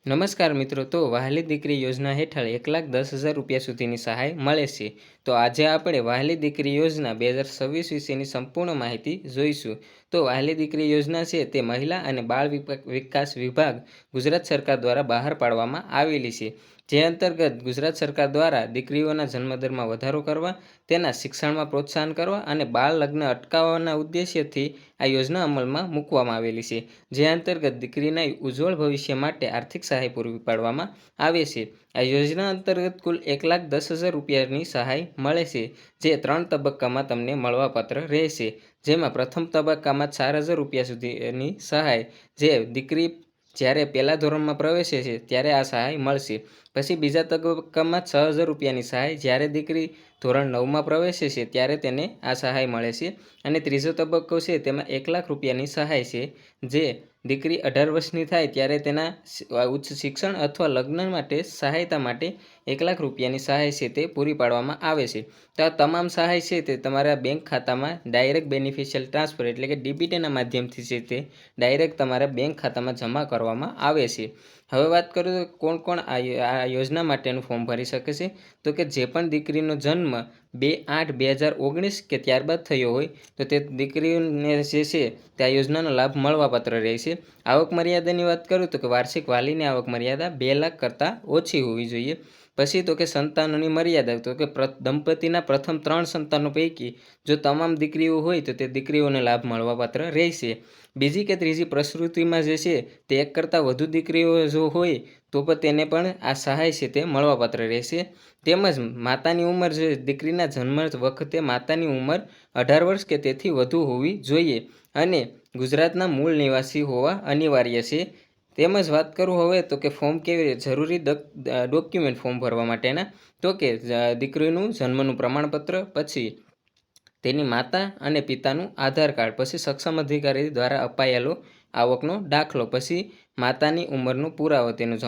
નમસ્કાર મિત્રો, તો વહાલી દીકરી યોજના હેઠળ 1,10,000 રૂપિયા સુધીની સહાય મળે છે. તો આજે આપણે વહાલી દીકરી યોજના 2026 વિશેની સંપૂર્ણ માહિતી જોઈશું. તો વહાલી દીકરી યોજના છે તે મહિલા અને બાળ વિકાસ વિભાગ ગુજરાત સરકાર દ્વારા બહાર પાડવામાં આવેલી છે. જે અંતર્ગત ગુજરાત સરકાર દ્વારા દીકરીઓના જન્મદરમાં વધારો કરવા, તેના શિક્ષણમાં પ્રોત્સાહન કરવા અને બાળ લગ્ન અટકાવવાના ઉદ્દેશ્યથી આ યોજના અમલમાં મૂકવામાં આવેલી છે. જે અંતર્ગત દીકરીના ઉજ્જવળ ભવિષ્ય માટે આર્થિક સહાય પૂરી પાડવામાં આવે છે. આ યોજના અંતર્ગત કુલ 1,10,000 રૂપિયાની સહાય મળે છે, જે 3 તબક્કામાં તમને મળવાપાત્ર રહેશે. જેમાં પ્રથમ તબક્કામાં 4,000 રૂપિયા સુધીની સહાય, જે દીકરી જ્યારે પહેલા ધોરણમાં પ્રવેશે છે ત્યારે આ સહાય મળશે. પછી બીજા તબક્કામાં 6,000 રૂપિયાની સહાય, જ્યારે દીકરી ધોરણ 9માં પ્રવેશે છે ત્યારે તેને આ સહાય મળે છે. અને ત્રીજો તબક્કો છે તેમાં 1,00,000 રૂપિયાની સહાય છે, જે દીકરી 18 વર્ષની થાય ત્યારે તેના ઉચ્ચ શિક્ષણ અથવા લગ્ન માટે સહાયતા માટે 1,00,000 રૂપિયાની સહાય છે તે પૂરી પાડવામાં આવે છે. તો આ તમામ સહાય છે તે તમારા બેંક ખાતામાં ડાયરેક્ટ બેનિફિશિયલ ટ્રાન્સફર એટલે કે ડીબીટીના માધ્યમથી છે તે ડાયરેક્ટ તમારા બેંક ખાતામાં જમા કરવામાં આવે છે. હવે વાત કરું તો કોણ કોણ આ યોજના માટેનું ફોર્મ ભરી શકે છે. તો કે જે પણ દીકરીનો જન્મ 2/8/2019 કે ત્યારબાદ થયો હોય તો તે દીકરીને જે છે તે આ યોજનાનો લાભ મળવાપાત્ર રહેશે. આવક મર્યાદાની વાત કરું તો કે વાર્ષિક વાલીની આવક મર્યાદા 2 લાખ કરતાં ઓછી હોવી જોઈએ. પછી તો કે સંતાનોની મર્યાદા, તો કે દંપતીના પ્રથમ 3 સંતાનો પૈકી જો તમામ દીકરીઓ હોય તો તે દીકરીઓને લાભ મળવાપાત્ર રહેશે. બીજી કે ત્રીજી પ્રસૂતિમાં જે છે તે એક કરતાં વધુ દીકરીઓ જો હોય તો પણ તેને પણ આ સહાય છે તે મળવાપાત્ર રહેશે. તેમજ માતાની ઉંમર, જે દીકરીના જન્મ વખતે માતાની ઉંમર 18 વર્ષ કે તેથી વધુ હોવી જોઈએ અને ગુજરાતના મૂળ નિવાસી હોવા અનિવાર્ય છે. તેમજ વાત કરું હવે તો કે ફોર્મ કેવી જરૂરી ડોક્યુમેન્ટ ફોર્મ ભરવા માટેના, તો કે દીકરીનું જન્મનું પ્રમાણપત્ર, પછી તેની માતા અને પિતાનું આધાર કાર્ડ, પછી સક્ષમ અધિકારી દ્વારા અપાયેલો આવકનો દાખલો, પછી માતાની ઉંમરનો પુરાવો, તેનું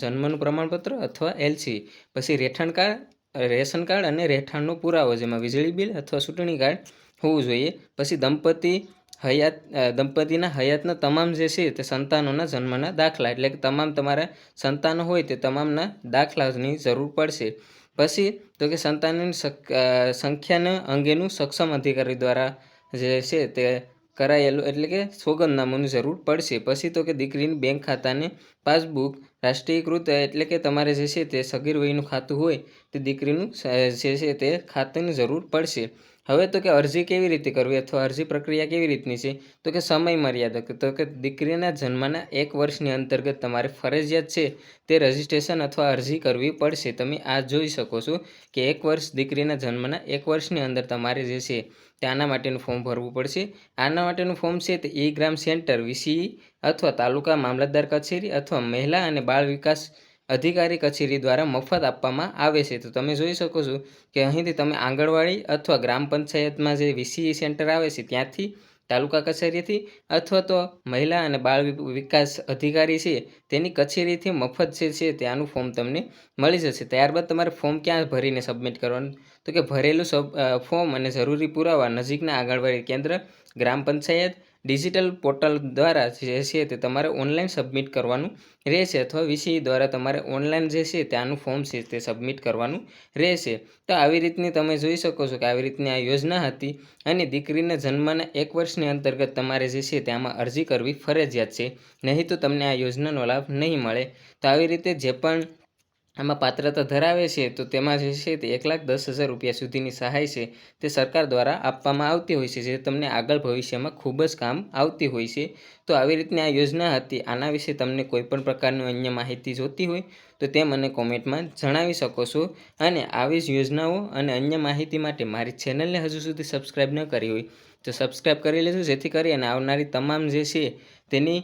જન્મનું પ્રમાણપત્ર અથવા એલસી, પછી રેશન કાર્ડ અને રહેઠાણનો પુરાવો, જેમાં વીજળી બિલ અથવા ચૂંટણી કાર્ડ હોવું જોઈએ. પછી દંપતીના હયાતના તમામ જે છે તે સંતાનોના જન્મના દાખલા, એટલે કે તમામ તમારા સંતાનો હોય તે તમામના દાખલાની જરૂર પડશે. પછી તો કે સંતાનોની સંખ્યાના અંગેનું સક્ષમ અધિકારી દ્વારા જે છે તે કરાયેલું એટલે કે સોગંદનામાની જરૂર પડશે. પછી તો કે દીકરીની બેંક ખાતાને પાસબુક રાષ્ટ્રીયકૃત એટલે કે તમારે જે છે તે સગીર વયનું ખાતું હોય તે દીકરીનું જે છે તે ખાતાની જરૂર પડશે. હવે તો કે અરજી કેવી રીતે કરવી અથવા અરજી પ્રક્રિયા કેવી રીતની છે, તો કે સમય મર્યાદા, તો કે દીકરીના જન્મના 1 વર્ષની અંતર્ગત તમારે ફરજિયાત છે તે રજિસ્ટ્રેશન અથવા અરજી કરવી પડશે. તમે આ જોઈ શકો છો કે 1 વર્ષ દીકરીના જન્મના 1 વર્ષની અંદર તમારે જે છે તે આના માટેનું ફોર્મ ભરવું પડશે. આના માટેનું ફોર્મ છે તે ગ્રામ સેન્ટર, વીસીઈ અથવા તાલુકા મામલતદાર કચેરી અથવા મહિલા અને બાળ વિકાસ અધિકારી કચેરી દ્વારા મફત આપવામાં આવે છે. તો તમે જોઈ શકો છો કે અહીંથી તમે આંગણવાડી અથવા ગ્રામ પંચાયતમાં જે વીસીઈ સેન્ટર આવે છે ત્યાંથી, તાલુકા કચેરીથી અથવા તો મહિલા અને બાળ વિકાસ અધિકારી છે તેની કચેરીથી મફત જે છે ત્યાંનું ફોર્મ તમને મળી જશે. ત્યારબાદ તમારે ફોર્મ ક્યાં ભરીને સબમિટ કરવાનું, તો કે ભરેલું ફોર્મ અને જરૂરી પુરાવા નજીકના આંગણવાડી કેન્દ્ર, ગ્રામ પંચાયત ડિજિટલ પોર્ટલ દ્વારા જે છે તે તમારે ઓનલાઈન સબમિટ કરવાનું રહેશે, અથવા વીસીઈ દ્વારા તમારે ઓનલાઈન જે છે ત્યાંનું ફોર્મ છે તે સબમિટ કરવાનું રહેશે. તો આવી રીતની તમે જોઈ શકો છો કે આવી રીતની આ યોજના હતી અને દીકરીના જન્મના 1 વર્ષની અંતર્ગત તમારે જે છે તેમાં અરજી કરવી ફરજિયાત છે, નહીં તો તમને આ યોજનાનો લાભ નહીં મળે. તો આવી રીતે જે પણ આમાં પાત્રતા ધરાવે છે તો તેમાં જે છે તે 1,10,000 રૂપિયા સુધીની સહાય છે તે સરકાર દ્વારા આપવામાં આવતી હોય છે, જે તમને આગળ ભવિષ્યમાં ખૂબ જ કામ આવતી હોય છે. તો આવી રીતની આ યોજના હતી. આના વિશે તમને કોઈ પણ પ્રકારની અન્ય માહિતી જોતી હોય તો તે મને કોમેન્ટમાં જણાવી શકો છો. અને આવી જ યોજનાઓ અને અન્ય માહિતી માટે મારી ચેનલને હજુ સુધી સબસ્ક્રાઈબ ન કરી હોય તો સબસ્ક્રાઈબ કરી લેજો, જેથી કરી અને આવનારી તમામ જે છે તેની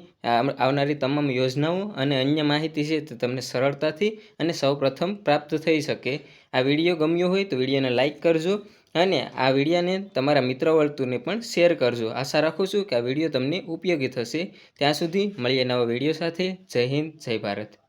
આવનારી તમામ યોજનાઓ અને અન્ય માહિતી છે તે તમને સરળતાથી અને સૌપ્રથમ પ્રાપ્ત થઈ શકે. આ વિડીયો ગમ્યો હોય તો વિડીયોને લાઇક કરજો અને આ વિડીયોને તમારા મિત્ર વર્તુળને પણ શેર કરજો. આશા રાખું છું કે આ વિડીયો તમને ઉપયોગી થશે. ત્યાં સુધી મળીએ નવા વિડીયો સાથે. જય હિન્દ, જય ભારત.